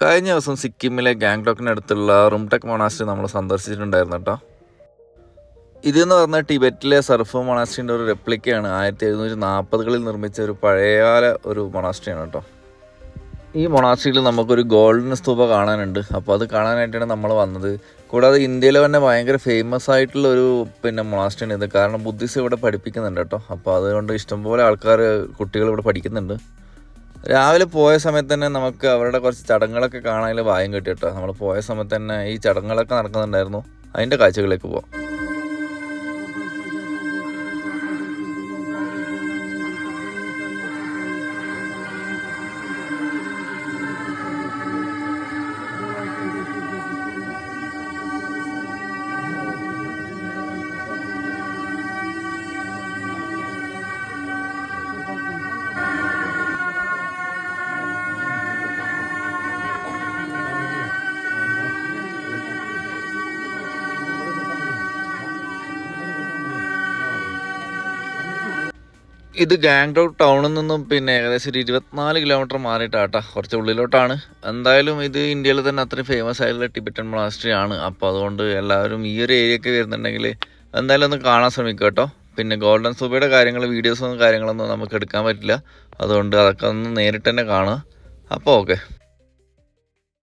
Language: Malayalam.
കഴിഞ്ഞ ദിവസം സിക്കിമിലെ ഗാംഗ്ടോക്കിനടുത്തുള്ള റുംടെക് മൊണാസ്ട്രി നമ്മൾ സന്ദർശിച്ചിട്ടുണ്ടായിരുന്നു കേട്ടോ. ഇതെന്ന് പറഞ്ഞാൽ ടിബറ്റിലെ സർഫ് മൊണാസ്ട്രീൻ്റെ ഒരു റെപ്ലിക്കയാണ്. 1740കളിൽ നിർമ്മിച്ച ഒരു പഴയകാല ഒരു മൊണാസ്ട്രിയാണ് കേട്ടോ. ഈ മൊണാസ്ട്രിയിൽ നമുക്കൊരു ഗോൾഡൻ സ്തൂപ കാണാനുണ്ട്. അപ്പോൾ അത് കാണാനായിട്ടാണ് നമ്മൾ വന്നത്. കൂടാതെ ഇന്ത്യയിലെ തന്നെ ഭയങ്കര ഫേമസ് ആയിട്ടുള്ള ഒരു മൊണാസ്ട്രിയാണ് ഇത്. കാരണം ബുദ്ധിസം ഇവിടെ പഠിപ്പിക്കുന്നുണ്ട് കേട്ടോ. അപ്പോൾ അതുകൊണ്ട് ഇഷ്ടംപോലെ ആൾക്കാർ കുട്ടികൾ ഇവിടെ പഠിക്കുന്നുണ്ട്. രാവിലെ പോയ സമയത്ത് തന്നെ നമുക്ക് അവരുടെ കുറച്ച് ചടങ്ങുകളൊക്കെ കാണാൻ ഭാഗ്യം കിട്ടി കേട്ടോ. നമ്മൾ പോയ സമയത്ത് തന്നെ ഈ ചടങ്ങുകളൊക്കെ നടക്കുന്നുണ്ടായിരുന്നു. അതിൻ്റെ കാഴ്ചകളിലേക്ക് പോവാം. ഇത് ഗാംഗ്ടോക്ക് ടൗണിൽ നിന്നും ഏകദേശം ഒരു 24 കിലോമീറ്റർ മാറിയിട്ടാട്ടോ, കുറച്ച് ഉള്ളിലോട്ടാണ്. എന്തായാലും ഇത് ഇന്ത്യയിൽ തന്നെ അത്രയും ഫേമസ് ആയിട്ടുള്ള ടിബറ്റൻ മൊണാസ്ട്രി ആണ്. അപ്പോൾ അതുകൊണ്ട് എല്ലാവരും ഈ ഒരു ഏരിയയ്ക്ക് വരുന്നുണ്ടെങ്കിൽ എന്തായാലും ഒന്ന് കാണാൻ ശ്രമിക്കുക കേട്ടോ. ഗോൾഡൻ സ്തൂപയുടെ വീഡിയോസൊന്നും കാര്യങ്ങളൊന്നും നമുക്ക് എടുക്കാൻ പറ്റില്ല. അതുകൊണ്ട് അതൊക്കെ ഒന്ന് നേരിട്ട് തന്നെ കാണുക. അപ്പോൾ ഓക്കെ.